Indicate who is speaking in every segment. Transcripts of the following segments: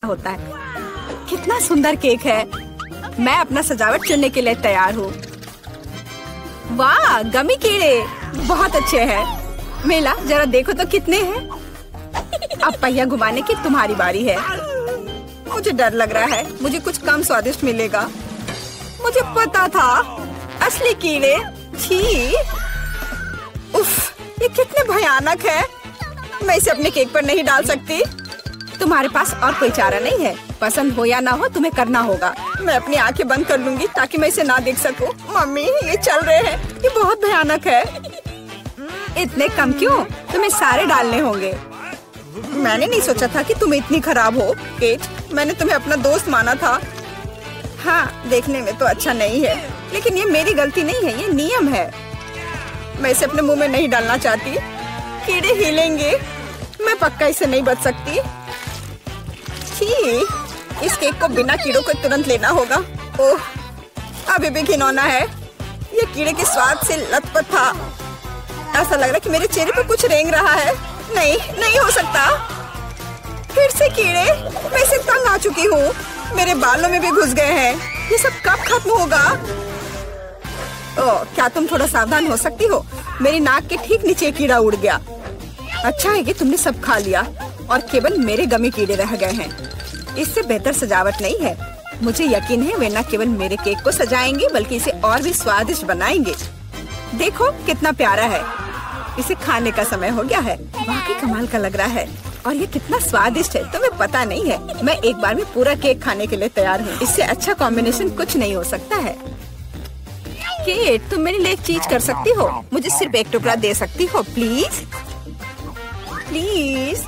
Speaker 1: होता है। कितना सुंदर केक है। मैं अपना सजावट चुनने के लिए तैयार हूँ। वाह, गमी कीड़े बहुत अच्छे हैं। मेला जरा देखो तो कितने हैं। अब पहिया घुमाने की तुम्हारी बारी है। मुझे डर लग रहा है, मुझे कुछ कम स्वादिष्ट मिलेगा। मुझे पता था, असली कीड़े। छी, उफ, ये कितने भयानक है। मैं इसे अपने केक पर नहीं डाल सकती। तुम्हारे पास और कोई चारा नहीं है। पसंद हो या ना हो, तुम्हें करना होगा। मैं अपनी आंखें बंद कर लूंगी ताकि मैं इसे ना देख सकूं। मम्मी, ये चल रहे हैं, ये बहुत भयानक है। इतने कम क्यों? तुम्हें सारे डालने होंगे। मैंने नहीं सोचा था कि तुम इतनी खराब हो केट। मैंने तुम्हें अपना दोस्त माना था। हाँ, देखने में तो अच्छा नहीं है, लेकिन ये मेरी गलती नहीं है, ये नियम है। मैं इसे अपने मुंह में नहीं डालना चाहती। कीड़े हिलेंगे। मैं पक्का इसे नहीं बच सकती। छी, इस केक को बिना कीड़ों को तुरंत लेना होगा। ओह, अभी भी घिनौना है। ये कीड़े के स्वाद से लथपथ था। ऐसा लग रहा है कि मेरे चेहरे पर कुछ रेंग रहा है। नहीं, नहीं हो सकता। फिर से कीड़े। मैं इसे तंग आ चुकी हूँ। मेरे बालों में भी घुस गए हैं। ये सब कब खत्म होगा? ओह, क्या तुम थोड़ा सावधान हो सकती हो? मेरी नाक के ठीक नीचे कीड़ा उड़ गया। अच्छा है कि तुमने सब खा लिया और केवल मेरे गमी कीड़े रह गए हैं। इससे बेहतर सजावट नहीं है। मुझे यकीन है वे न केवल मेरे केक को सजाएंगे बल्कि इसे और भी स्वादिष्ट बनाएंगे। देखो कितना प्यारा है। इसे खाने का समय हो गया है। वाकई कमाल का लग रहा है और ये कितना स्वादिष्ट है तुम्हें पता नहीं है। मैं एक बार में पूरा केक खाने के लिए तैयार हूँ। इससे अच्छा कॉम्बिनेशन कुछ नहीं हो सकता है। केट, तुम मेरे लिए एक चीज कर सकती हो? मुझे सिर्फ एक टुकड़ा दे सकती हो प्लीज? प्लीज।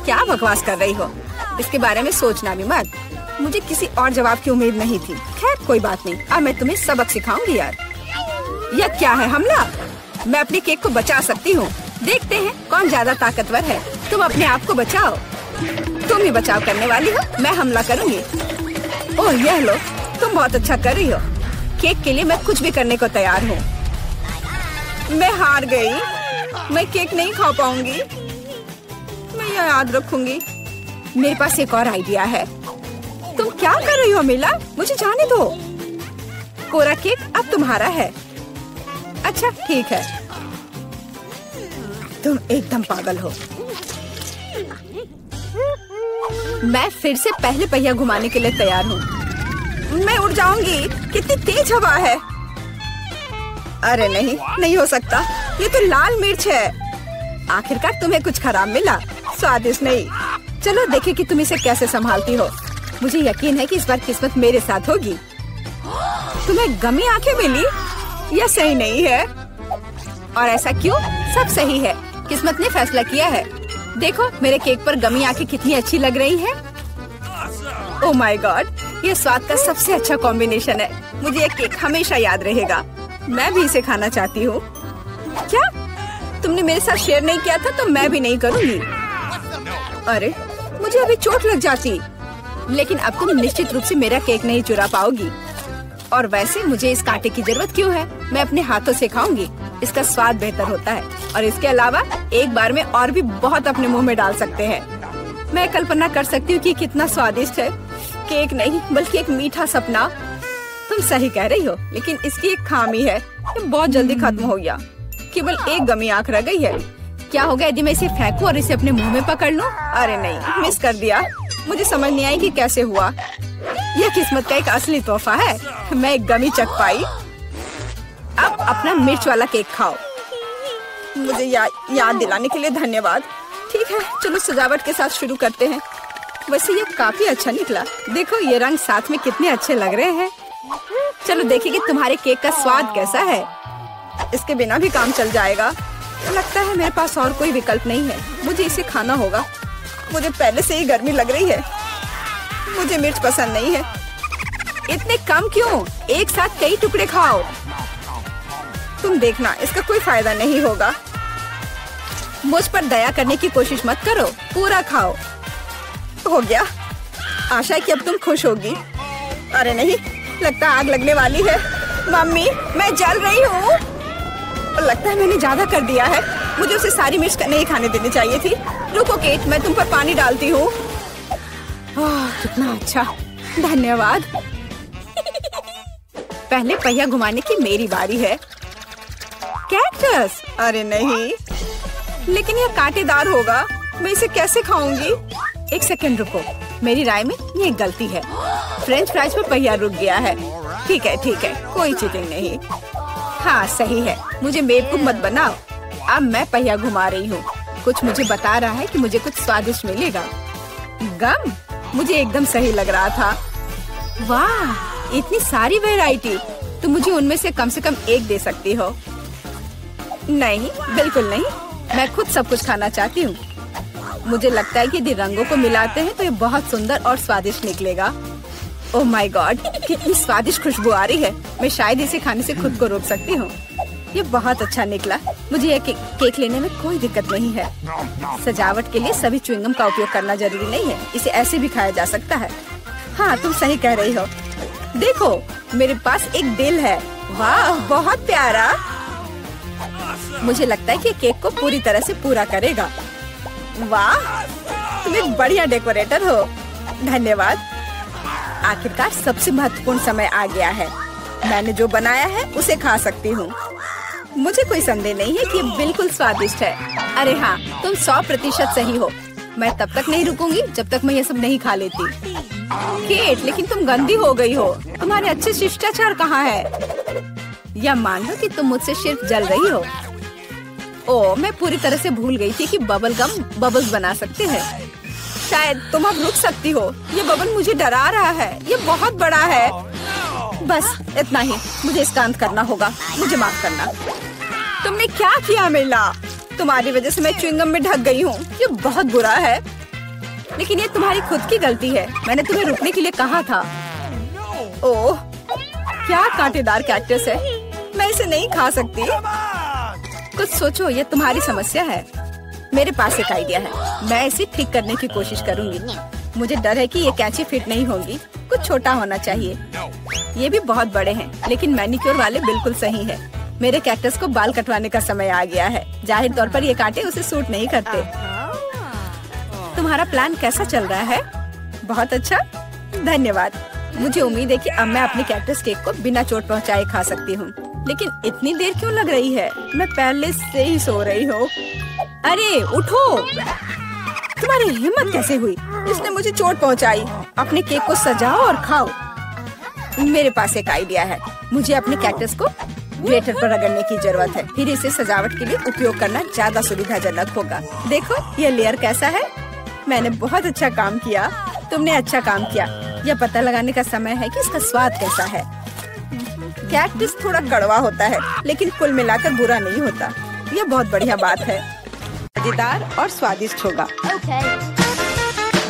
Speaker 1: क्या बकवास कर रही हो? इसके बारे में सोचना भी मत। मुझे किसी और जवाब की उम्मीद नहीं थी। खैर कोई बात नहीं, अब मैं तुम्हें सबक सिखाऊंगी यार। यह क्या है, हमला? मैं अपने केक को बचा सकती हूँ। देखते हैं कौन ज्यादा ताकतवर है। तुम अपने आप को बचाओ। तुम ही बचाव करने वाली हो, मैं हमला करूँगी। ओह, यह लो, तुम बहुत अच्छा कर रही हो। केक के लिए मैं कुछ भी करने को तैयार हूँ। मैं हार गई। मैं केक नहीं खा पाऊंगी। मैं यह याद रखूंगी। मेरे पास एक और आइडिया है। तुम क्या कर रही हो मिला? मुझे जाने दो। कोरा केक अब तुम्हारा है। अच्छा ठीक है। तुम एकदम पागल हो। मैं फिर से पहले पहिया घुमाने के लिए तैयार हूँ। मैं उड़ जाऊंगी। कितनी तेज हवा है। अरे नहीं, नहीं हो सकता। ये तो लाल मिर्च है। आखिरकार तुम्हें कुछ खराब मिला। स्वादिष्ट नहीं। चलो देखें कि तुम इसे कैसे संभालती हो। मुझे यकीन है कि इस बार किस्मत मेरे साथ होगी। तुम्हें गमी आंखें मिली? यह सही नहीं है। और ऐसा क्यों? सब सही है। किस्मत ने फैसला किया है। देखो मेरे केक पर गमी आंखें कितनी अच्छी लग रही हैं। ओह माय गॉड, ये स्वाद का सबसे अच्छा कॉम्बिनेशन है। मुझे ये केक हमेशा याद रहेगा। मैं भी इसे खाना चाहती हूँ। क्या तुमने मेरे साथ शेयर नहीं किया था तो मैं भी नहीं करूँगी। अरे मुझे अभी चोट लग जाती। लेकिन अब तुम निश्चित रूप से मेरा केक नहीं चुरा पाओगी। और वैसे मुझे इस कांटे की जरूरत क्यों है? मैं अपने हाथों से खाऊंगी। इसका स्वाद बेहतर होता है और इसके अलावा एक बार में और भी बहुत अपने मुंह में डाल सकते हैं। मैं कल्पना कर सकती हूँ कि कितना स्वादिष्ट है। केक नहीं बल्कि एक मीठा सपना। तुम सही कह रही हो, लेकिन इसकी एक खामी है। ये बहुत जल्दी खत्म हो गया। केवल एक गमी आंख रह गई है। क्या होगा यदि मैं इसे फेंकूं और इसे अपने मुंह में पकड़ लूं? अरे नहीं, मिस कर दिया। मुझे समझ नहीं आई कि कैसे हुआ। यह किस्मत का एक असली तोहफा है। मैं एक गमी चख पाई। अब अपना मिर्च वाला केक खाओ। मुझे याद दिलाने के लिए धन्यवाद। ठीक है, चलो सजावट के साथ शुरू करते हैं। वैसे ये काफी अच्छा निकला। देखो ये रंग साथ में कितने अच्छे लग रहे हैं। चलो देखिए कि तुम्हारे केक का स्वाद कैसा है। इसके बिना भी काम चल जाएगा। लगता है मेरे पास और कोई विकल्प नहीं है। मुझे इसे खाना होगा। मुझे पहले से ही गर्मी लग रही है। मुझे मिर्च पसंद नहीं है। इतने कम क्यों? एक साथ कई टुकड़े खाओ। तुम देखना, इसका कोई फायदा नहीं होगा। मुझ पर दया करने की कोशिश मत करो। पूरा खाओ। हो गया। आशा है कि अब तुम खुश होगी। अरे नहीं, लगता है आग लगने वाली है। मम्मी, मैं जल रही हूँ। लगता है मैंने ज्यादा कर दिया है। मुझे उसे सारी मिर्च नहीं खाने देनी चाहिए थी। रुको केट, मैं तुम पर पानी डालती हूँ। कितना अच्छा, धन्यवाद। पहले पहिया घुमाने की मेरी बारी है। कैक्टस, अरे नहीं, लेकिन यह कांटेदार होगा, मैं इसे कैसे खाऊंगी? एक सेकंड रुको, मेरी राय में ये एक गलती है। फ्रेंच फ्राइज में पहिया रुक गया है। ठीक है, कोई चीटिंग नहीं। हाँ सही है, मुझे बेवकूफ मत बनाओ। अब मैं पहिया घुमा रही हूँ। कुछ मुझे बता रहा है कि मुझे कुछ स्वादिष्ट मिलेगा। गम, मुझे एकदम सही लग रहा था। वाह, इतनी सारी वैरायटी, तुम मुझे उनमें से कम एक दे सकती हो। नहीं, बिल्कुल नहीं, मैं खुद सब कुछ खाना चाहती हूँ। मुझे लगता है कि यदि रंगों को मिलाते हैं तो ये बहुत सुंदर और स्वादिष्ट निकलेगा। ओह माय गॉड, कितनी स्वादिष्ट खुशबू आ रही है। मैं शायद इसे खाने से खुद को रोक सकती हूँ। ये बहुत अच्छा निकला। मुझे यह केक लेने में कोई दिक्कत नहीं है। सजावट के लिए सभी च्युइंगम का उपयोग करना जरूरी नहीं है, इसे ऐसे भी खाया जा सकता है। हाँ, तुम सही कह रही हो। देखो, मेरे पास एक दिल है। वाह, बहुत प्यारा। मुझे लगता है कि केक को पूरी तरह से पूरा करेगा। वाह, तुम एक बढ़िया डेकोरेटर हो। धन्यवाद। आखिरकार सबसे महत्वपूर्ण समय आ गया है। मैंने जो बनाया है उसे खा सकती हूँ। मुझे कोई संदेह नहीं है कि ये बिल्कुल स्वादिष्ट है। अरे हाँ, तुम 100% सही हो। मैं तब तक नहीं रुकूंगी जब तक मैं ये सब नहीं खा लेती। केट, लेकिन तुम गंदी हो गई हो। तुम्हारे अच्छे शिष्टाचार कहाँ है? या मान लो कि तुम मुझसे सिर्फ जल रही हो। ओह, मैं पूरी तरह से भूल गई थी कि बबल गम बबल्स बना सकते हैं। शायद तुम अब रुक सकती हो। ये बबल मुझे डरा रहा है, ये बहुत बड़ा है। बस इतना ही, मुझे इसका अंत करना होगा। मुझे माफ करना। तुमने क्या किया मिला? तुम्हारी वजह से मैं च्युइंगम में ढक गई हूँ। ये बहुत बुरा है, लेकिन ये तुम्हारी खुद की गलती है। मैंने तुम्हें रुकने के लिए कहा था। ओह, क्या कांटेदार कैक्टस है। मैं इसे नहीं खा सकती। कुछ सोचो, ये तुम्हारी समस्या है। मेरे पास एक आइडिया है। मैं इसे ठीक करने की कोशिश करूंगी। मुझे डर है कि ये कैंची फिट नहीं होगी। कुछ छोटा होना चाहिए। ये भी बहुत बड़े हैं, लेकिन मैनिक्योर वाले बिल्कुल सही है। मेरे कैक्टस को बाल कटवाने का समय आ गया है। जाहिर तौर पर ये कांटे उसे सूट नहीं करते। तुम्हारा प्लान कैसा चल रहा है? बहुत अच्छा, धन्यवाद। मुझे उम्मीद है कि अब मैं अपने कैक्टस केक को बिना चोट पहुंचाए खा सकती हूँ। लेकिन इतनी देर क्यों लग रही है? मैं पहले से ही सो रही हूँ। अरे उठो, तुम्हारी हिम्मत कैसे हुई? इसने मुझे चोट पहुंचाई। अपने केक को सजाओ और खाओ। मेरे पास एक आइडिया है। मुझे अपने कैक्टस को ग्रेटर पर रगड़ने की जरूरत है। फिर इसे सजावट के लिए उपयोग करना ज्यादा सुविधाजनक होगा। देखो यह लेयर कैसा है। मैंने बहुत अच्छा काम किया। तुमने अच्छा काम किया। यह पता लगाने का समय है कि इसका स्वाद कैसा है। कैक्टस थोड़ा कड़वा होता है, लेकिन कुल मिलाकर बुरा नहीं होता। यह बहुत बढ़िया बात है। मजेदार और स्वादिष्ट होगा।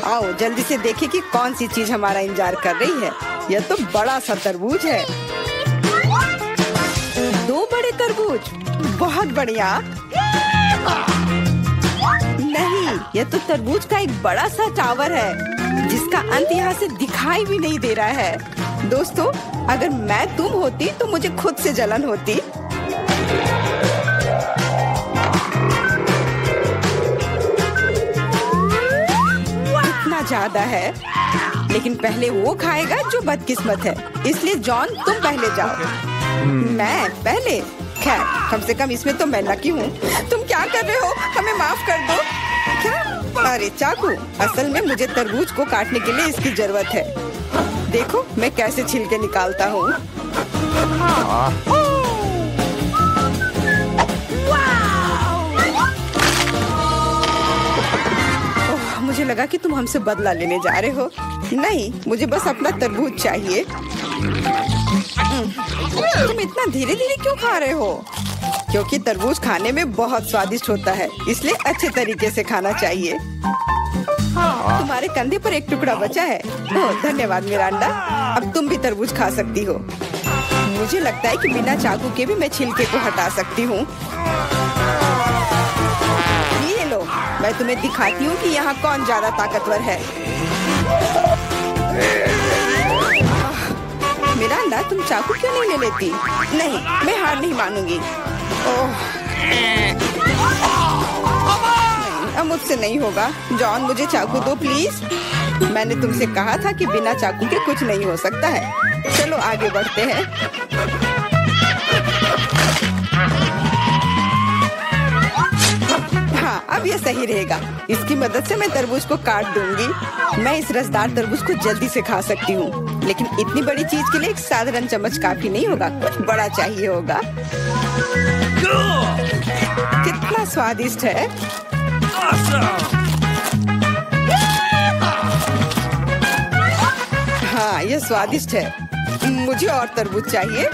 Speaker 1: आओ जल्दी से देखें कि कौन सी चीज हमारा इंतजार कर रही है। यह तो बड़ा सा तरबूज है। 2 बड़े तरबूज, बहुत बढ़िया। नहीं, यह तो तरबूज का एक बड़ा सा टावर है, जिसका अंत यहाँ से दिखाई भी नहीं दे रहा है। दोस्तों, अगर मैं तुम होती तो मुझे खुद से जलन होती। इतना ज्यादा है, लेकिन पहले वो खाएगा जो बदकिस्मत है। इसलिए जॉन, तुम पहले जाओ। मैं पहले? खैर, कम से कम इसमें तो मैं लकी हूँ। तुम क्या कर रहे हो? हमें माफ कर दो। क्या? अरे चाकू, असल में मुझे तरबूज को काटने के लिए इसकी जरूरत है। देखो मैं कैसे छिलके निकालता हूँ। मुझे लगा कि तुम हमसे बदला लेने जा रहे हो। नहीं, मुझे बस अपना तरबूज चाहिए। तुम इतना धीरे धीरे क्यों खा रहे हो? क्योंकि तरबूज खाने में बहुत स्वादिष्ट होता है, इसलिए अच्छे तरीके से खाना चाहिए। तुम्हारे कंधे पर एक टुकड़ा बचा है। ओह, धन्यवाद मिरांडा। अब तुम भी तरबूज खा सकती हो। मुझे लगता है कि बिना चाकू के भी मैं छिलके को हटा सकती हूँ। ये लो, मैं तुम्हें दिखाती हूँ कि यहाँ कौन ज्यादा ताकतवर है। मिरांडा, तुम चाकू क्यों नहीं ले लेती? नहीं, मैं हार नहीं मानूंगी। ओह, नहीं, अब मुझसे नहीं होगा। जॉन, मुझे चाकू दो प्लीज। मैंने तुमसे कहा था कि बिना चाकू के कुछ नहीं हो सकता है। चलो आगे बढ़ते हैं। हाँ, अब ये सही रहेगा। इसकी मदद से मैं तरबूज को काट दूंगी। मैं इस रसदार तरबूज को जल्दी से खा सकती हूँ, लेकिन इतनी बड़ी चीज के लिए एक साधारण चम्मच काफी नहीं होगा, कुछ बड़ा चाहिए होगा। कितना स्वादिष्ट है। हाँ, ये स्वादिष्ट है। मुझे और तरबूज चाहिए।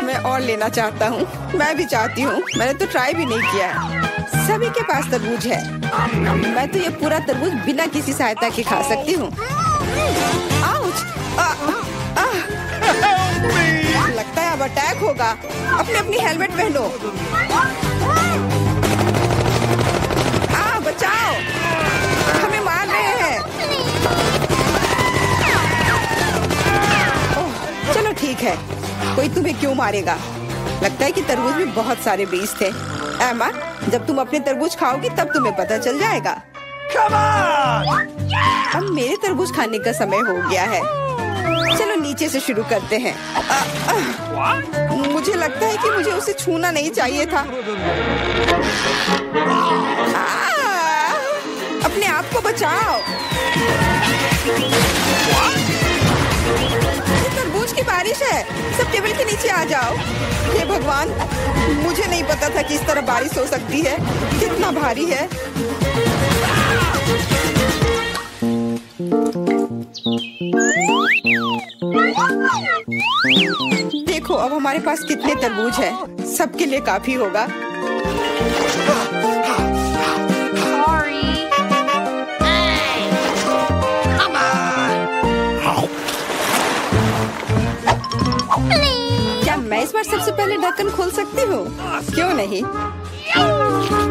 Speaker 1: मैं और लेना चाहता हूँ। मैं भी चाहती हूँ। मैंने तो ट्राई भी नहीं किया है। सभी के पास तरबूज है। मैं तो ये पूरा तरबूज बिना किसी सहायता के खा सकती हूँ। आउच! लगता है अब अटैक होगा। अपनी हेलमेट पहनो। बचाओ! हमें मार रहे हैं। ओह, चलो ठीक है। कोई तुम्हें क्यों मारेगा? लगता है कि तरबूज में बहुत सारे बीज थे। एमा, जब तुम अपने तरबूज खाओगी तब तुम्हें पता चल जाएगा। अब मेरे तरबूज खाने का समय हो गया है। चलो नीचे से शुरू करते हैं। मुझे लगता है कि मुझे उसे छूना नहीं चाहिए था। अपने आप को बचाओ। तरबूज की बारिश है। सब टेबल के नीचे आ जाओ। हे भगवान, मुझे नहीं पता था कि इस तरह बारिश हो सकती है। कितना भारी है। देखो अब हमारे पास कितने तरबूज है। सबके लिए काफी होगा। क्या मैं इस बार सबसे पहले ढक्कन खोल सकती हूँ? क्यों नहीं?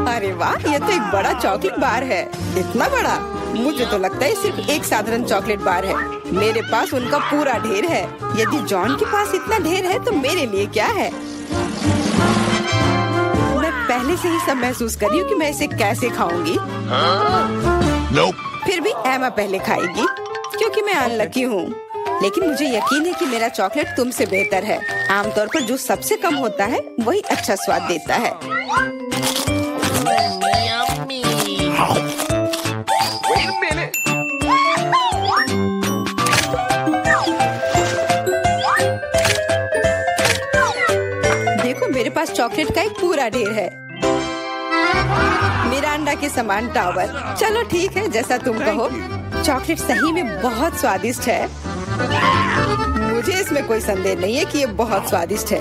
Speaker 1: अरे वाह, ये तो एक बड़ा चॉकलेट बार है। इतना बड़ा? मुझे तो लगता है सिर्फ एक साधारण चॉकलेट बार है। मेरे पास उनका पूरा ढेर है। यदि जॉन के पास इतना ढेर है तो मेरे लिए क्या है? मैं पहले से ही सब महसूस कर रही हूँ कि मैं इसे कैसे खाऊंगी। फिर भी एमा पहले खाएगी क्योंकि मैं अनलकी हूँ। लेकिन मुझे यकीन है कि मेरा चॉकलेट तुमसे बेहतर है। आमतौर पर जो सबसे कम होता है वही अच्छा स्वाद देता है। देखो मेरे पास चॉकलेट का एक पूरा ढेर है। मेरा अंडा के समान टावर। चलो ठीक है, जैसा तुम कहो। चॉकलेट सही में बहुत स्वादिष्ट है। मुझे इसमें कोई संदेह नहीं है कि ये बहुत स्वादिष्ट है।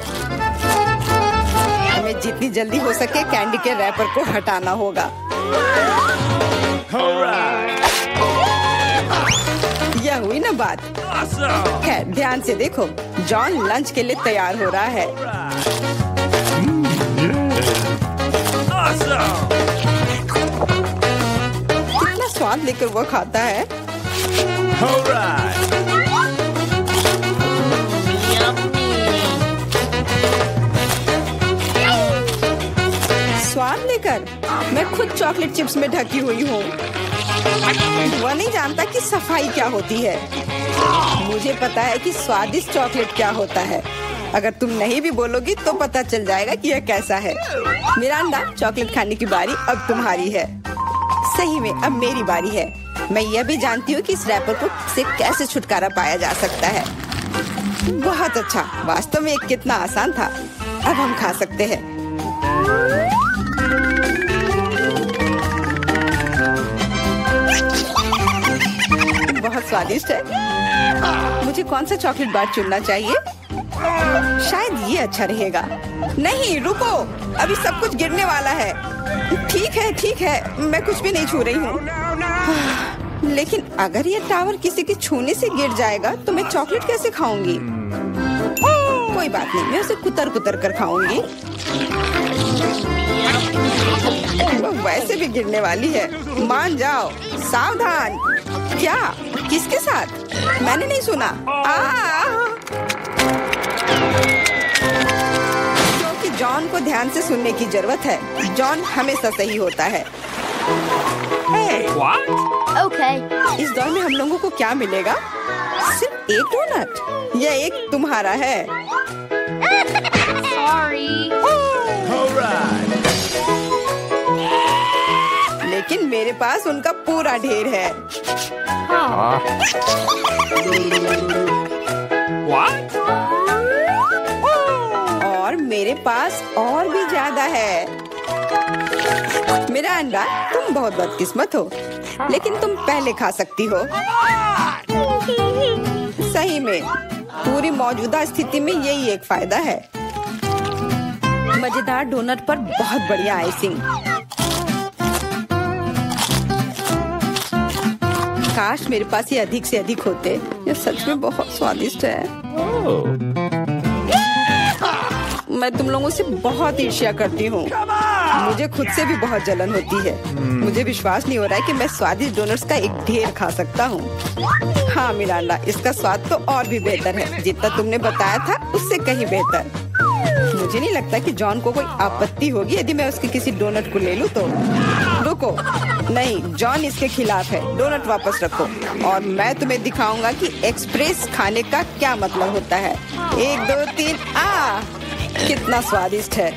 Speaker 1: हमें जितनी जल्दी हो सके कैंडी के रैपर को हटाना होगा। यह हुई ना बात। खैर ध्यान से देखो, जॉन लंच के लिए तैयार हो रहा है। कितना स्वाद लेकर वो खाता है। स्वाद लेकर मैं खुद चॉकलेट चिप्स में ढकी हुई हूँ। वह नहीं जानता कि सफाई क्या होती है। मुझे पता है कि स्वादिष्ट चॉकलेट क्या होता है। अगर तुम नहीं भी बोलोगी तो पता चल जाएगा कि यह कैसा है। मिरांडा, चॉकलेट खाने की बारी अब तुम्हारी है। सही में अब मेरी बारी है। मैं यह भी जानती हूँ कि इस रैपर को से कैसे छुटकारा पाया जा सकता है। बहुत अच्छा, वास्तव में कितना आसान था। अब हम खा सकते हैं। बहुत स्वादिष्ट है। मुझे कौन सा चॉकलेट बार चुनना चाहिए? शायद ये अच्छा रहेगा। नहीं रुको, अभी सब कुछ गिरने वाला है। ठीक है, मैं कुछ भी नहीं छू रही हूँ। लेकिन अगर ये टावर किसी के छूने से गिर जाएगा तो मैं चॉकलेट कैसे खाऊंगी? कोई बात नहीं, मैं उसे कुतर कुतर कर खाऊंगी। वो वैसे भी गिरने वाली है। मान जाओ, सावधान। क्या? किसके साथ? मैंने नहीं सुना। क्योंकि जॉन को ध्यान से सुनने की जरूरत है। जॉन हमेशा सही होता है।
Speaker 2: Okay.
Speaker 1: इस दौर में हम लोगों को क्या मिलेगा? सिर्फ एक डोनट। यह एक तुम्हारा है।
Speaker 2: Sorry.
Speaker 1: लेकिन मेरे पास उनका पूरा ढेर है। और मेरे पास और भी ज्यादा है। मेरा अंडा, तुम बहुत बदकिस्मत हो, लेकिन तुम पहले खा सकती हो। सही में, पूरी मौजूदा स्थिति में यही एक फायदा है। मजेदार डोनट पर बहुत बढ़िया आइसिंग। काश मेरे पास ये अधिक से अधिक होते। ये सच में बहुत स्वादिष्ट है। मैं तुम लोगों से बहुत ईर्ष्या करती हूँ। मुझे खुद से भी बहुत जलन होती है। मुझे विश्वास नहीं हो रहा है कि मैं स्वादिष्ट डोनट्स का एक ढेर खा सकता हूँ। हाँ मिरांडा, इसका स्वाद तो और भी बेहतर है। जितना तुमने बताया था उससे कहीं बेहतर। मुझे नहीं लगता कि जॉन को कोई आपत्ति होगी यदि मैं उसके किसी डोनट को ले लूँ तो। रुको, नहीं, जॉन इसके खिलाफ है। डोनट वापस रखो और मैं तुम्हें दिखाऊंगा कि एक्सप्रेस खाने का क्या मतलब होता है। 1 2 3 आ! कितना स्वादिष्ट है।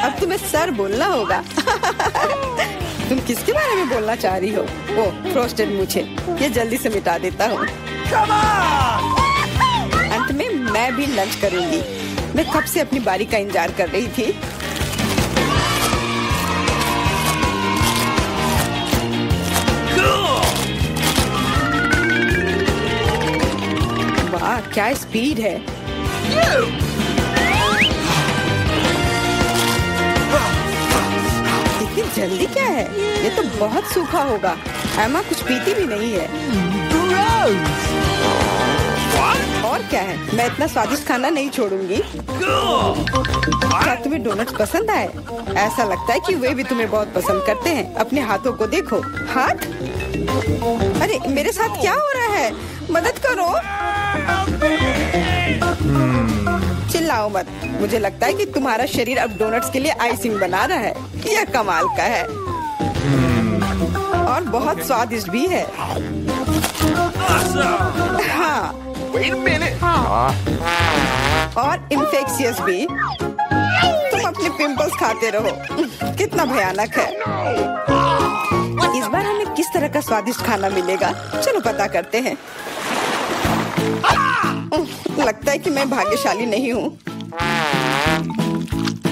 Speaker 1: अब तुम्हें सर बोलना होगा। तुम किसके बारे में बोलना चाह रही हो? ओह, फ्रोस्टेड मूछे। ये जल्दी से मिटा देता हूँ। अंत में मैं भी लंच करूंगी। मैं कब से अपनी बारी का इंतजार कर रही थी। वाह, क्या स्पीड है। इतनी जल्दी क्या है? ये तो बहुत सूखा होगा। एमा कुछ पीती भी नहीं है। और क्या है, मैं इतना स्वादिष्ट खाना नहीं छोड़ूंगी। क्या तुम्हें डोनट पसंद आए? ऐसा लगता है कि वे भी तुम्हें बहुत पसंद करते हैं। अपने हाथों को देखो। हाथ? अरे मेरे साथ क्या हो रहा है? मदद करो। चिल्लाओ मत। मुझे लगता है कि तुम्हारा शरीर अब डोनट्स के लिए आइसिंग बना रहा है। यह कमाल का है और बहुत स्वादिष्ट भी है। हाँ, और इन्फेक्शियस भी। तुम अपने पिंपल्स खाते रहो। कितना भयानक है। इस बार हमें किस तरह का स्वादिष्ट खाना मिलेगा? चलो पता करते हैं। लगता है कि मैं भाग्यशाली नहीं हूँ,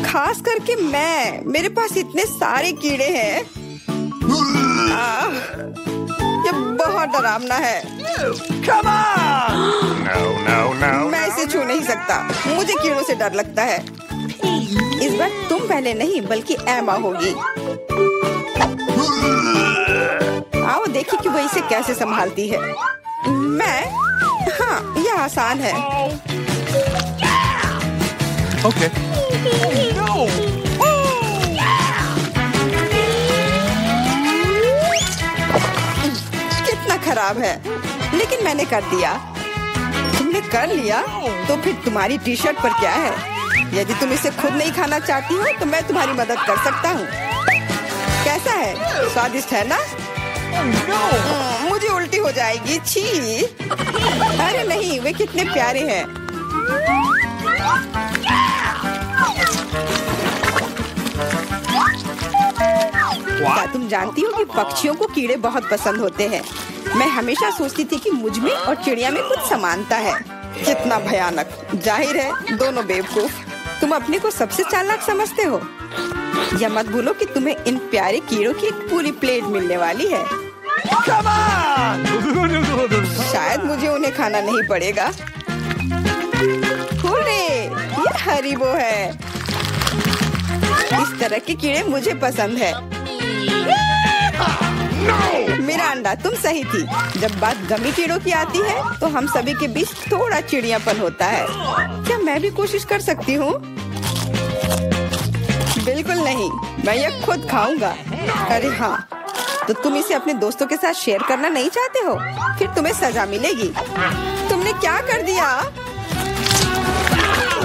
Speaker 1: खास करके मैं। मेरे पास इतने सारे कीड़े हैं। ये बहुत डरावना है। मैं इसे छू नहीं सकता। मुझे कीड़ों से डर लगता है। इस बार तुम पहले नहीं बल्कि एमा होगी। आओ देखिए कि वो इसे कैसे संभालती है। मैं? हाँ, यह आसान है।
Speaker 3: Okay.
Speaker 1: कितना खराब है, लेकिन मैंने कर दिया। तुमने कर लिया तो फिर तुम्हारी टी शर्ट पर क्या है? यदि तुम इसे खुद नहीं खाना चाहती हो तो मैं तुम्हारी मदद कर सकता हूँ। कैसा है? स्वादिष्ट है ना? मुझे उल्टी हो जाएगी। छी! अरे नहीं, वे कितने प्यारे हैं। क्या तुम जानती हो कि पक्षियों को कीड़े बहुत पसंद होते हैं? मैं हमेशा सोचती थी कि मुझ में और चिड़िया में कुछ समानता है। कितना भयानक। जाहिर है दोनों बेवकूफ। तुम अपने को सबसे चालाक समझते हो। यह मत भूलो कि तुम्हें इन प्यारे कीड़ों की एक पूरी प्लेट मिलने वाली है। शायद मुझे उन्हें खाना नहीं पड़ेगा। हुर्रे! ये हरीबो है। इस तरह के कीड़े मुझे पसंद है। मिरांडा, तुम सही थी। जब बात गमी कीड़ों की आती है तो हम सभी के बीच थोड़ा चिड़ियापन होता है। क्या मैं भी कोशिश कर सकती हूँ? बिल्कुल नहीं, मैं यह खुद खाऊंगा। अरे हाँ, तो तुम इसे अपने दोस्तों के साथ शेयर करना नहीं चाहते हो? फिर तुम्हें सजा मिलेगी। तुमने क्या कर दिया?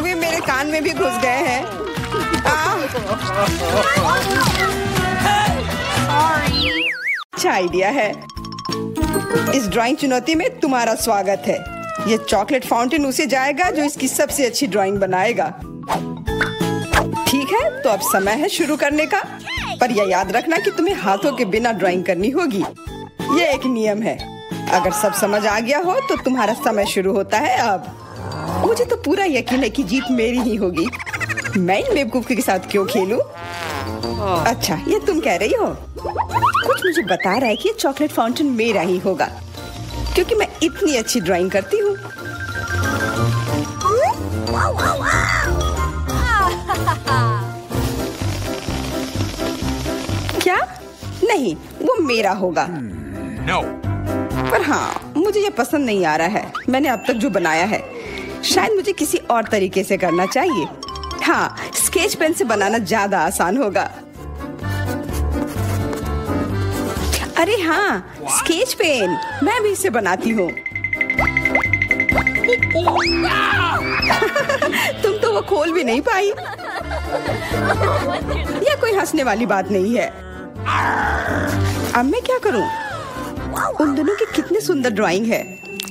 Speaker 1: वे मेरे कान में भी घुस गए हैं। अच्छा आइडिया है। इस ड्राइंग चुनौती में तुम्हारा स्वागत है। ये चॉकलेट फाउंटेन उसे जाएगा जो इसकी सबसे अच्छी ड्राइंग बनाएगा। ठीक है, तो अब समय है शुरू करने का। पर यह याद रखना कि तुम्हें हाथों के बिना ड्राइंग करनी होगी। ये एक नियम है। अगर सब समझ आ गया हो तो तुम्हारा समय शुरू होता है अब। मुझे तो पूरा यकीन है कि जीत मेरी ही होगी। मैं इन बेवकूफ के साथ क्यों खेलूं? अच्छा, ये तुम कह रही हो? कुछ मुझे बता रहा है कि ये चॉकलेट फाउंटेन मेरा ही होगा, क्योंकि मैं इतनी अच्छी ड्राइंग करती हूँ। क्या? नहीं, वो मेरा होगा।
Speaker 3: No.
Speaker 1: पर हाँ, मुझे ये पसंद नहीं आ रहा है। मैंने अब तक जो बनाया है, शायद मुझे किसी और तरीके से करना चाहिए। हाँ, स्केच पेन से बनाना ज्यादा आसान होगा। अरे हाँ, स्केच पेन, मैं भी इसे बनाती हूँ। तुम तो वो खोल भी नहीं पाई। यह कोई हंसने वाली बात नहीं है। अब मैं क्या करूँ? उन दोनों की कितनी सुंदर ड्राइंग है।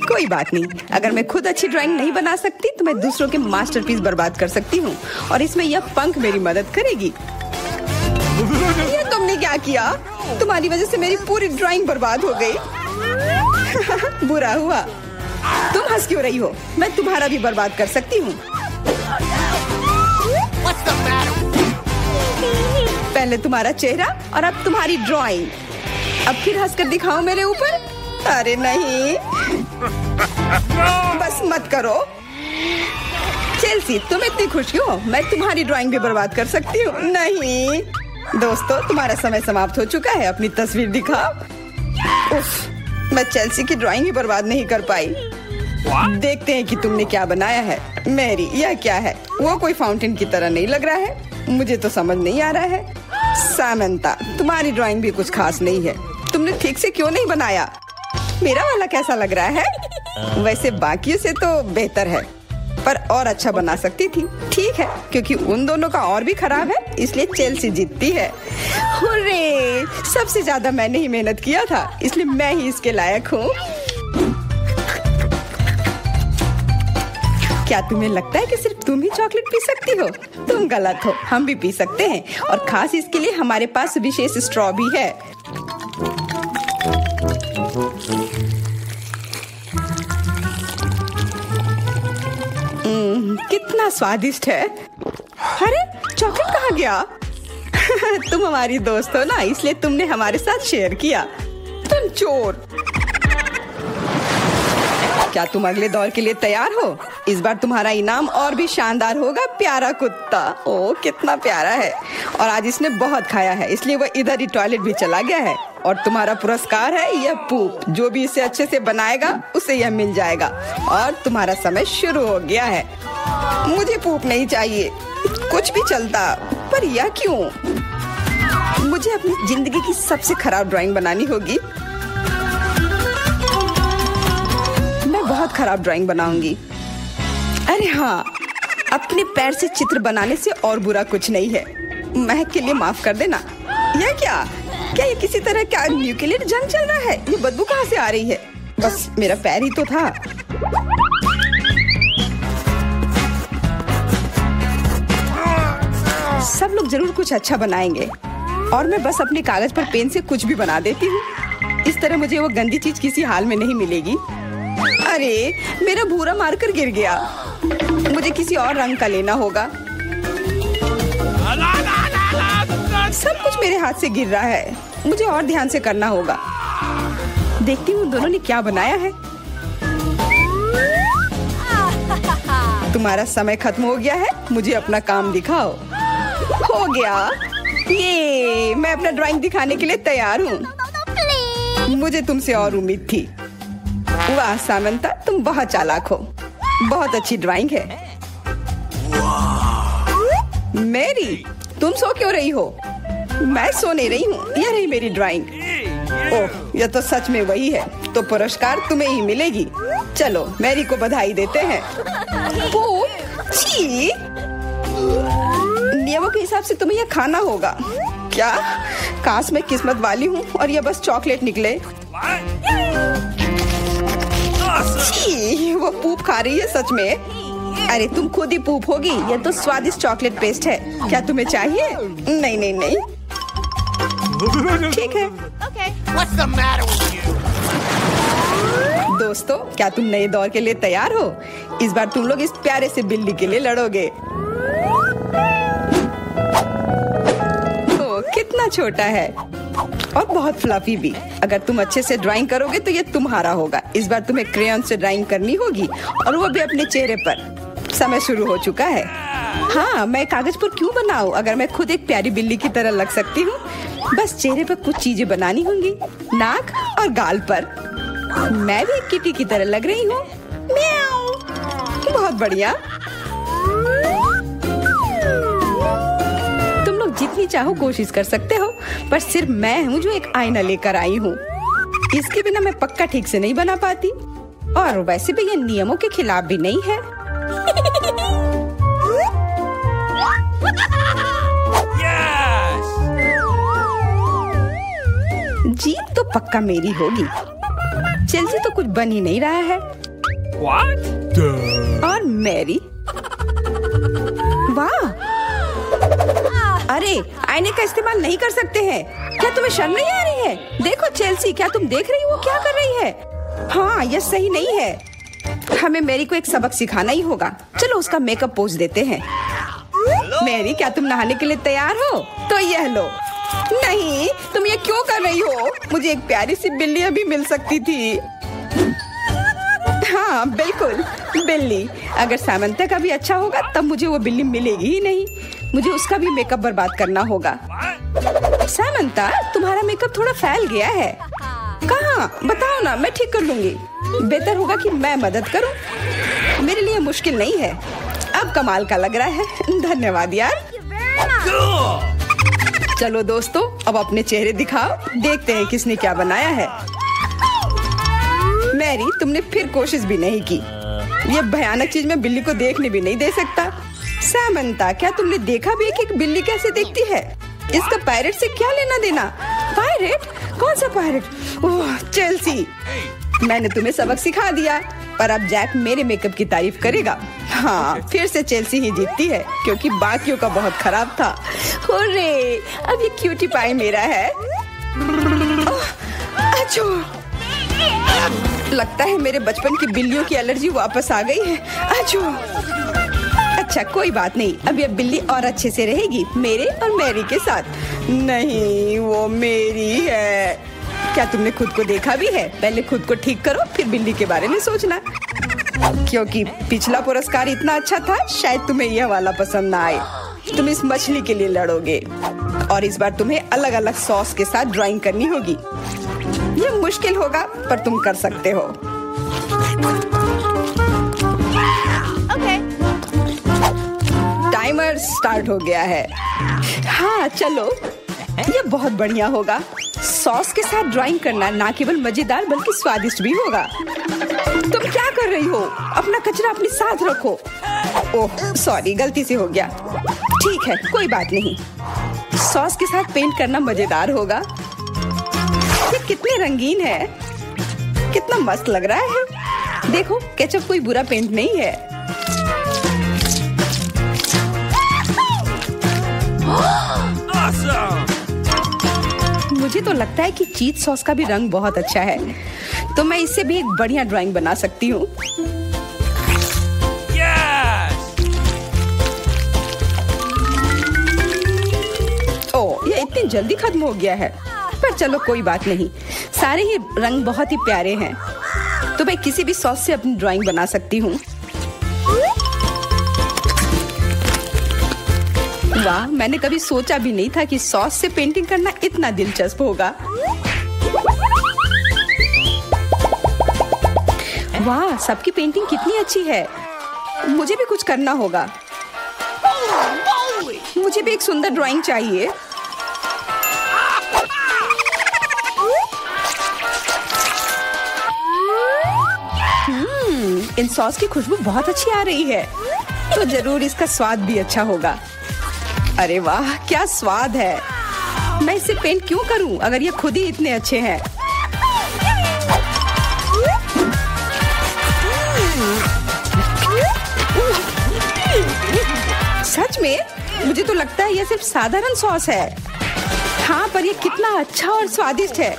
Speaker 1: कोई बात नहीं, अगर मैं खुद अच्छी ड्राइंग नहीं बना सकती तो मैं दूसरों के मास्टरपीस बर्बाद कर सकती हूँ, और इसमें यह पंख मेरी मदद करेगी। ये तुमने क्या किया? तुम्हारी वजह से मेरी पूरी ड्राइंग बर्बाद हो गई। बुरा हुआ। तुम हंस क्यों रही हो? मैं तुम्हारा भी बर्बाद कर सकती हूँ। पहले तुम्हारा चेहरा और अब तुम्हारी ड्राइंग। अब फिर हंसकर दिखाओ मेरे ऊपर। अरे नहीं, बस मत करो। चेल्सी, तुम इतनी खुश क्यों? मैं तुम्हारी ड्राइंग भी बर्बाद कर सकती हूँ। नहीं दोस्तों, तुम्हारा समय समाप्त हो चुका है। अपनी तस्वीर दिखाओ। उफ, मैं चेल्सी की ड्राइंग ही बर्बाद नहीं कर पाई। देखते हैं कि तुमने क्या बनाया है। मैरी, यह क्या है? वो कोई फाउंटेन की तरह नहीं लग रहा है। मुझे तो समझ नहीं आ रहा है। सामंता, तुम्हारी ड्राइंग भी कुछ खास नहीं है। तुमने ठीक से क्यों नहीं बनाया? मेरा वाला कैसा लग रहा है? वैसे बाकियों से तो बेहतर है, पर और अच्छा बना सकती थी। ठीक है, क्योंकि उन दोनों का और भी खराब है, इसलिए चेल्सी जीतती है। हुर्रे! सबसे ज्यादा मैंने ही मेहनत किया था, इसलिए मैं ही इसके लायक हूँ। क्या तुम्हें लगता है कि सिर्फ तुम ही चॉकलेट पी सकती हो? तुम गलत हो, हम भी पी सकते हैं, और खास इसके लिए हमारे पास विशेष स्ट्रॉ भी है। कितना स्वादिष्ट है। अरे चॉकलेट कहाँ गया? तुम हमारी दोस्त हो ना, इसलिए तुमने हमारे साथ शेयर किया। तुम चोर। क्या तुम अगले दौर के लिए तैयार हो? इस बार तुम्हारा इनाम और भी शानदार होगा। प्यारा कुत्ता, ओ कितना प्यारा है। और आज इसने बहुत खाया है, इसलिए वह इधर ही टॉयलेट भी चला गया है। और तुम्हारा पुरस्कार है यह पूप। जो भी इसे अच्छे से बनाएगा उसे यह मिल जाएगा। और तुम्हारा समय शुरू हो गया है। मुझे पूप नहीं चाहिए, कुछ भी चलता, पर यह क्यों? मुझे अपनी जिंदगी की सबसे खराब ड्राइंग बनानी होगी। मैं बहुत खराब ड्राइंग बनाऊंगी। अरे हाँ, अपने पैर से चित्र बनाने से और बुरा कुछ नहीं है। महक के लिए माफ कर देना। यह क्या ये किसी तरह का न्यूक्लियर जंग चल रहा है? ये बदबू कहाँ से आ रही है? बस मेरा पैर ही तो था। सब लोग जरूर कुछ अच्छा बनाएंगे, और मैं बस अपने कागज पर पेन से कुछ भी बना देती हूँ। इस तरह मुझे वो गंदी चीज किसी हाल में नहीं मिलेगी। अरे मेरा भूरा मार्कर गिर गया। मुझे किसी और रंग का लेना होगा। सब कुछ मेरे हाथ से गिर रहा है। मुझे और ध्यान से करना होगा। देखती हूँ दोनों ने क्या बनाया है। तुम्हारा समय खत्म हो गया है, मुझे अपना काम दिखाओ। हो गया, ये मैं अपना ड्राइंग दिखाने के लिए तैयार हूँ। मुझे तुमसे और उम्मीद थी। वाह सामंता, तुम बहुत चालाक हो। बहुत अच्छी ड्राइंग है। मैरी, तुम सो क्यों रही हो? मैं सो नहीं रही हूँ, यह रही मेरी ड्राइंग। ओह, यह तो सच में वही है। तो पुरस्कार तुम्हें ही मिलेगी। चलो मैरी को बधाई देते हैं। छी! नियमों के हिसाब से तुम्हें यह खाना होगा। क्या? काश मैं किस्मत वाली हूँ और ये बस चॉकलेट निकले। छी, वो पूप खा रही है सच में। अरे तुम खुद ही पूप होगी। ये तो स्वादिष्ट चॉकलेट पेस्ट है। क्या तुम्हें चाहिए? नहीं नहीं नहीं, ठीक है।
Speaker 2: What's the matter with you?
Speaker 1: दोस्तों, क्या तुम नए दौर के लिए तैयार हो? इस बार तुम लोग इस प्यारे से बिल्ली के लिए लड़ोगे। ओ, कितना छोटा है और बहुत फ्लफी भी। अगर तुम अच्छे से ड्राइंग करोगे तो ये तुम्हारा होगा। इस बार तुम्हें क्रेयॉन से ड्राइंग करनी होगी और वो भी अपने चेहरे पर। समय शुरू हो चुका है। हाँ, मैं कागज पर क्यों बनाऊं अगर मैं खुद एक प्यारी बिल्ली की तरह लग सकती हूँ। बस चेहरे पर कुछ चीजें बनानी होंगी, नाक और गाल पर। मैं भी एक किटी की तरह लग रही हूँ। म्याऊ। बहुत बढ़िया। तुम लोग जितनी चाहो कोशिश कर सकते हो, पर सिर्फ मैं हूँ जो एक आईना लेकर आई हूँ। इसके बिना मैं पक्का ठीक से नहीं बना पाती, और वैसे भी ये नियमों के खिलाफ भी नहीं है। जीत तो पक्का मेरी होगी। चेल्सी तो कुछ बन ही नहीं रहा है।
Speaker 3: What?
Speaker 1: और मैरी, वाह! अरे, आईने का इस्तेमाल नहीं कर सकते हैं। क्या तुम्हें शर्म नहीं आ रही है? देखो चेल्सी, क्या तुम देख रही हो वो क्या कर रही है? हाँ, यह सही नहीं है। हमें मैरी को एक सबक सिखाना ही होगा। चलो उसका मेकअप पोज देते हैं। मैरी, क्या तुम नहाने के लिए तैयार हो? तो यह लो। नहीं, तुम ये क्यों कर रही हो? मुझे एक प्यारी सी बिल्ली अभी मिल सकती थी। हाँ बिल्कुल, बिल्ली। अगर सामंता का भी अच्छा होगा तब मुझे वो बिल्ली मिलेगी ही नहीं। मुझे उसका भी मेकअप बर्बाद करना होगा। सामंता, तुम्हारा मेकअप थोड़ा फैल गया है। कहाँ? बताओ ना, मैं ठीक कर लूंगी। बेहतर होगा कि मैं मदद करूं। मेरे लिए मुश्किल नहीं है। अब कमाल का लग रहा है। धन्यवाद यार। चलो दोस्तों, अब अपने चेहरे दिखाओ। देखते हैं किसने क्या बनाया है। मैरी, तुमने फिर कोशिश भी नहीं की। ये भयानक चीज मैं बिल्ली को देखने भी नहीं दे सकता। सामंता, क्या तुमने देखा भी है कि एक बिल्ली कैसे देखती है? इसका पायरेट से क्या लेना देना? पायरेट? कौन सा पायरेट? ओह, चेल्सी, मैंने तुम्हें सबक सिखा दिया, पर अब जैक मेरे मेकअप की तारीफ करेगा। हाँ, फिर से चेल्सी ही जीतती है क्योंकि बाकियों का बहुत खराब था। हुर्रे, अब ये क्यूटी पाई मेरा है। अच्छो, लगता है मेरे बचपन की बिल्लियों की एलर्जी वापस आ गई है। अच्छो, अच्छा कोई बात नहीं, अब ये बिल्ली और अच्छे से रहेगी मेरे और मैरी के साथ। नहीं, वो मेरी है। क्या तुमने खुद को देखा भी है? पहले खुद को ठीक करो, फिर बिल्ली के बारे में सोचना। क्योंकि पिछला पुरस्कार इतना अच्छा था, शायद तुम्हें यह वाला पसंद ना आए। तुम इस मछली के लिए लड़ोगे और इस बार तुम्हें अलग अलग सॉस के साथ ड्राइंग करनी होगी। यह मुश्किल होगा, पर तुम कर सकते हो।
Speaker 2: Okay.
Speaker 1: टाइमर स्टार्ट हो गया है। हाँ चलो, ये बहुत बढ़िया होगा। सॉस के साथ ड्राइंग करना ना केवल मजेदार बल्कि स्वादिष्ट भी होगा। तुम क्या कर रही हो? अपना कचरा अपने साथ रखो। ओह सॉरी, गलती से हो गया। ठीक है, कोई बात नहीं। सॉस के साथ पेंट करना मजेदार होगा। ये कितने रंगीन है, कितना मस्त लग रहा है। देखो, केचप कोई बुरा पेंट नहीं है।
Speaker 3: Awesome!
Speaker 1: मुझे तो लगता है कि चीज सॉस का भी रंग बहुत अच्छा है, तो मैं इससे भी एक बढ़िया ड्राइंग बना सकती हूँ।
Speaker 3: Yes!
Speaker 1: ओह, ये इतनी जल्दी खत्म हो गया है, पर चलो कोई बात नहीं। सारे ही रंग बहुत ही प्यारे हैं, तो मैं किसी भी सॉस से अपनी ड्राइंग बना सकती हूँ। वाह, मैंने कभी सोचा भी नहीं था कि सॉस से पेंटिंग करना इतना दिलचस्प होगा। वाह, सबकी पेंटिंग कितनी अच्छी है। मुझे भी कुछ करना होगा। मुझे भी एक सुंदर ड्राइंग चाहिए। इन सॉस की खुशबू बहुत अच्छी आ रही है, तो जरूर इसका स्वाद भी अच्छा होगा। अरे वाह, क्या स्वाद है। मैं इसे पेंट क्यों करूं अगर ये खुद ही इतने अच्छे हैं। सच में मुझे तो लगता है ये सिर्फ साधारण सॉस है। हाँ, पर ये कितना अच्छा और स्वादिष्ट है।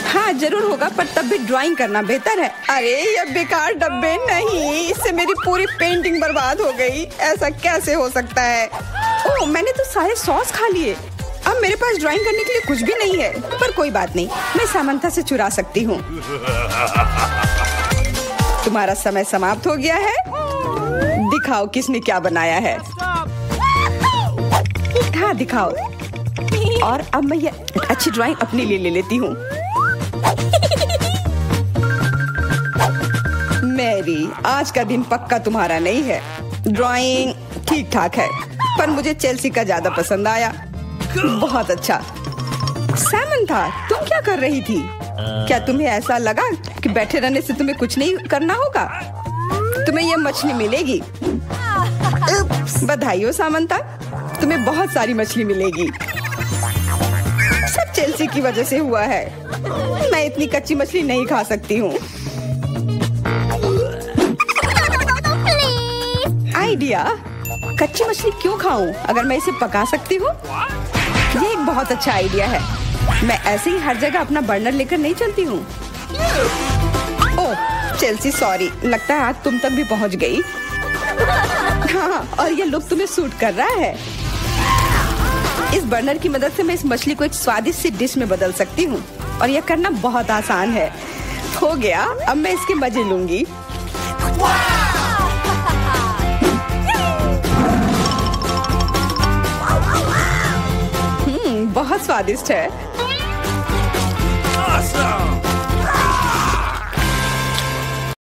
Speaker 1: हाँ जरूर होगा, पर तब भी ड्राइंग करना बेहतर है। अरे ये बेकार डब्बे, नहीं, इससे मेरी पूरी पेंटिंग बर्बाद हो गई। ऐसा कैसे हो सकता है? ओह, मैंने तो सारे सॉस खा लिए। अब मेरे पास ड्राइंग करने के लिए कुछ भी नहीं है। पर कोई बात नहीं, मैं सामंथा से चुरा सकती हूँ। तुम्हारा समय समाप्त हो गया है। दिखाओ किसने क्या बनाया है। हाँ दिखाओ। और अब मैं ये अच्छी ड्राइंग अपने लिए ले लेती हूँ। मैरी, आज का दिन पक्का तुम्हारा नहीं है। ड्राइंग ठीक ठाक है, पर मुझे चेल्सी का ज्यादा पसंद आया। बहुत अच्छा। सामंथा, तुम क्या कर रही थी? क्या तुम्हें ऐसा लगा कि बैठे रहने से तुम्हें कुछ नहीं करना होगा? तुम्हें ये मछली मिलेगी। बधाई हो सामंथा, तुम्हें बहुत सारी मछली मिलेगी। सब चेल्सी की वजह से हुआ है। मैं इतनी कच्ची मछली नहीं खा सकती हूँ। आइडिया, कच्ची मछली क्यों खाऊं अगर मैं इसे पका सकती हूँ? ये एक बहुत अच्छा आइडिया है। मैं ऐसे ही हर जगह अपना बर्नर लेकर नहीं चलती हूँ। ओह चेल्सी, सॉरी, लगता है आग तुम तक भी पहुँच गई। हाँ, और ये लुक तुम्हें सूट कर रहा है। इस बर्नर की मदद से मैं इस मछली को एक स्वादिष्ट सी डिश में बदल सकती हूँ, और यह करना बहुत आसान है। हो गया, अब मैं इसके मजे लूंगी। बहुत स्वादिष्ट है।